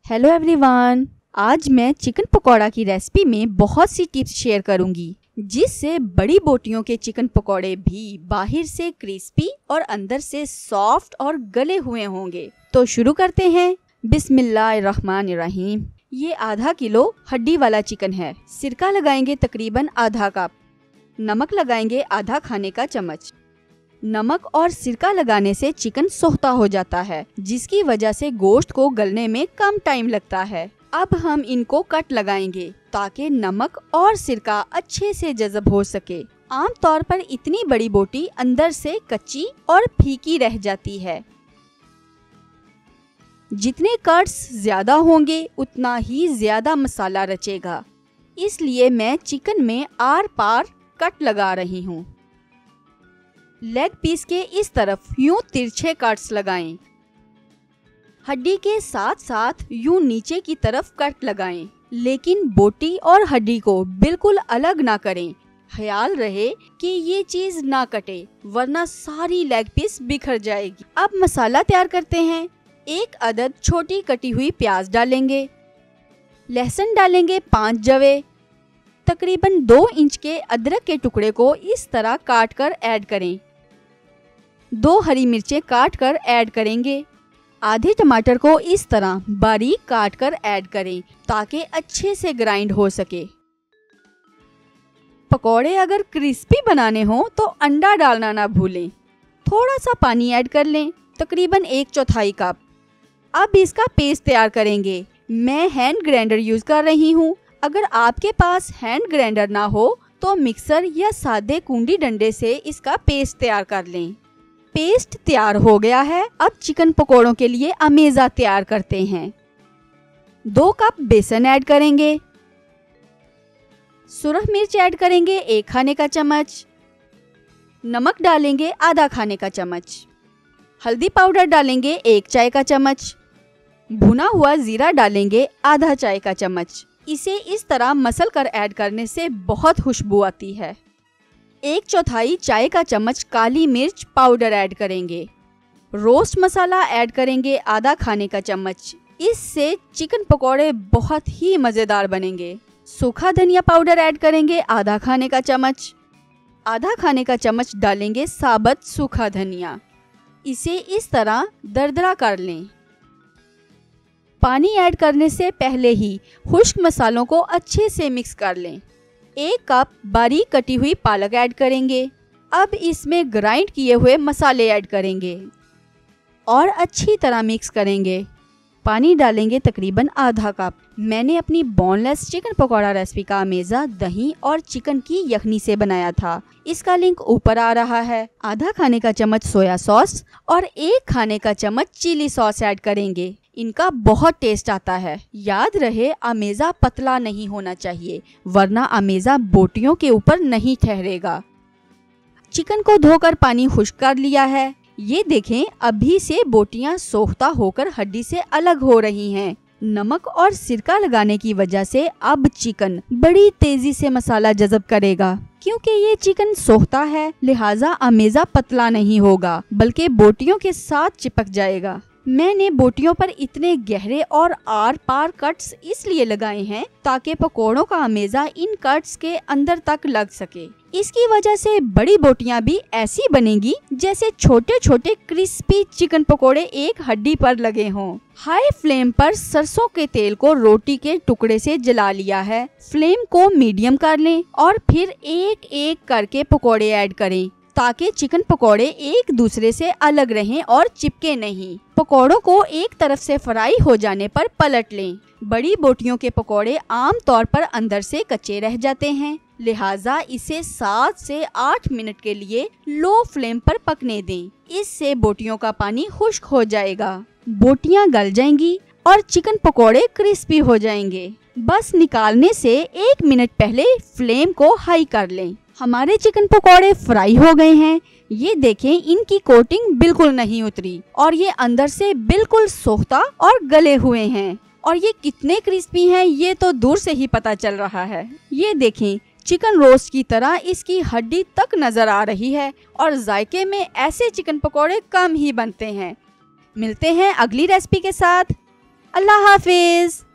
Hello everyone, आज मैं chicken pakora की रेसिपी में बहुत सी टिप्स शेयर करूंगी जिससे बड़ी बोटियों के चिकन पकौड़े भी बाहर से क्रिस्पी और अंदर से सॉफ्ट और गले हुए होंगे। तो शुरू करते हैं। बिस्मिल्लाहिर्रहमानिर्रहीम। ये आधा किलो हड्डी वाला चिकन है। सिरका लगाएंगे तकरीबन आधा कप। नमक लगाएंगे आधा खाने का चम्मच। नमक और सिरका लगाने से चिकन सोख्ता हो जाता है, जिसकी वजह से गोश्त को गलने में कम टाइम लगता है। अब हम इनको कट लगाएंगे ताकि नमक और सिरका अच्छे से जज़ब हो सके। आमतौर पर इतनी बड़ी बोटी अंदर से कच्ची और फीकी रह जाती है। जितने कट्स ज्यादा होंगे उतना ही ज्यादा मसाला रचेगा, इसलिए मैं चिकन में आर पार कट लगा रही हूँ। लेग पीस के इस तरफ यूं तिरछे कट्स लगाएं। हड्डी के साथ साथ यूं नीचे की तरफ कट लगाएं, लेकिन बोटी और हड्डी को बिल्कुल अलग ना करें। ख्याल रहे कि ये चीज ना कटे, वरना सारी लेग पीस बिखर जाएगी। अब मसाला तैयार करते हैं। 1 अदद छोटी कटी हुई प्याज डालेंगे। लहसुन डालेंगे 5 जवे। तकरीबन 2 इंच के अदरक के टुकड़े को इस तरह काट कर ऐड करें। 2 हरी मिर्चें काट कर ऐड करेंगे। आधे टमाटर को इस तरह बारीक काट कर ऐड करें ताकि अच्छे से ग्राइंड हो सके। पकौड़े अगर क्रिस्पी बनाने हो तो अंडा डालना ना भूलें। थोड़ा सा पानी ऐड कर लें, तकरीबन 1/4 कप। अब इसका पेस्ट तैयार करेंगे। मैं हैंड ग्राइंडर यूज कर रही हूँ। अगर आपके पास हैंड ग्राइंडर ना हो तो मिक्सर या सादे कुंडी डंडे से इसका पेस्ट तैयार कर लें। पेस्ट तैयार हो गया है। अब चिकन पकोड़ों के लिए अमेज़ा तैयार करते हैं। 2 कप बेसन ऐड करेंगे। सुरख मिर्च ऐड करेंगे 1 खाने का चम्मच। नमक डालेंगे आधा खाने का चम्मच। हल्दी पाउडर डालेंगे 1 चाय का चम्मच। भुना हुआ जीरा डालेंगे आधा चाय का चम्मच। इसे इस तरह मसल कर ऐड करने से बहुत खुशबू आती है। 1/4 चाय का चम्मच काली मिर्च पाउडर ऐड करेंगे। रोस्ट मसाला ऐड करेंगे आधा खाने का चम्मच। इससे चिकन पकौड़े बहुत ही मज़ेदार बनेंगे। सूखा धनिया पाउडर ऐड करेंगे आधा खाने का चम्मच। आधा खाने का चम्मच डालेंगे साबुत सूखा धनिया। इसे इस तरह दरदरा कर लें। पानी ऐड करने से पहले ही खुश्क मसालों को अच्छे से मिक्स कर लें। 1 कप बारीक कटी हुई पालक ऐड करेंगे। अब इसमें ग्राइंड किए हुए मसाले ऐड करेंगे और अच्छी तरह मिक्स करेंगे। पानी डालेंगे तकरीबन आधा कप। मैंने अपनी बोनलेस चिकन पकौड़ा रेसिपी का अमेज़ा दही और चिकन की यखनी से बनाया था। इसका लिंक ऊपर आ रहा है। आधा खाने का चम्मच सोया सॉस और 1 खाने का चम्मच चिली सॉस ऐड करेंगे। इनका बहुत टेस्ट आता है। याद रहे अमेज़ा पतला नहीं होना चाहिए, वरना अमेज़ा बोटियों के ऊपर नहीं ठहरेगा। चिकन को धोकर पानी खुश्क कर लिया है। ये देखें, अभी से बोटियां सोख्ता होकर हड्डी से अलग हो रही हैं। नमक और सिरका लगाने की वजह से अब चिकन बड़ी तेजी से मसाला जज़ब करेगा। क्योंकि ये चिकन सोख्ता है, लिहाजा अमेज़ा पतला नहीं होगा, बल्कि बोटियों के साथ चिपक जाएगा। मैंने बोटियों पर इतने गहरे और आर पार कट्स इसलिए लगाए हैं ताकि पकोड़ों का अमेज़ा इन कट्स के अंदर तक लग सके। इसकी वजह से बड़ी बोटियां भी ऐसी बनेगी जैसे छोटे छोटे क्रिस्पी चिकन पकोड़े एक हड्डी पर लगे हों। हाई फ्लेम पर सरसों के तेल को रोटी के टुकड़े से जला लिया है। फ्लेम को मीडियम कर लें और फिर एक एक करके पकोड़े ऐड करें ताकि चिकन पकोड़े एक दूसरे से अलग रहें और चिपके नहीं। पकोड़ों को एक तरफ से फ्राई हो जाने पर पलट लें। बड़ी बोटियों के पकोड़े आम तौर पर अंदर से कच्चे रह जाते हैं, लिहाजा इसे 7 से 8 मिनट के लिए लो फ्लेम पर पकने दें। इससे बोटियों का पानी खुश्क हो जाएगा, बोटियां गल जाएंगी और चिकन पकोड़े क्रिस्पी हो जाएंगे। बस निकालने से 1 मिनट पहले फ्लेम को हाई कर लें। हमारे चिकन पकोड़े फ्राई हो गए हैं। ये देखें, इनकी कोटिंग बिल्कुल नहीं उतरी और ये अंदर से बिल्कुल सोख्ता और गले हुए हैं। और ये कितने क्रिस्पी हैं ये तो दूर से ही पता चल रहा है। ये देखें, चिकन रोस्ट की तरह इसकी हड्डी तक नजर आ रही है और जायके में ऐसे चिकन पकोड़े कम ही बनते हैं। मिलते हैं अगली रेसिपी के साथ। अल्लाह हाफिज।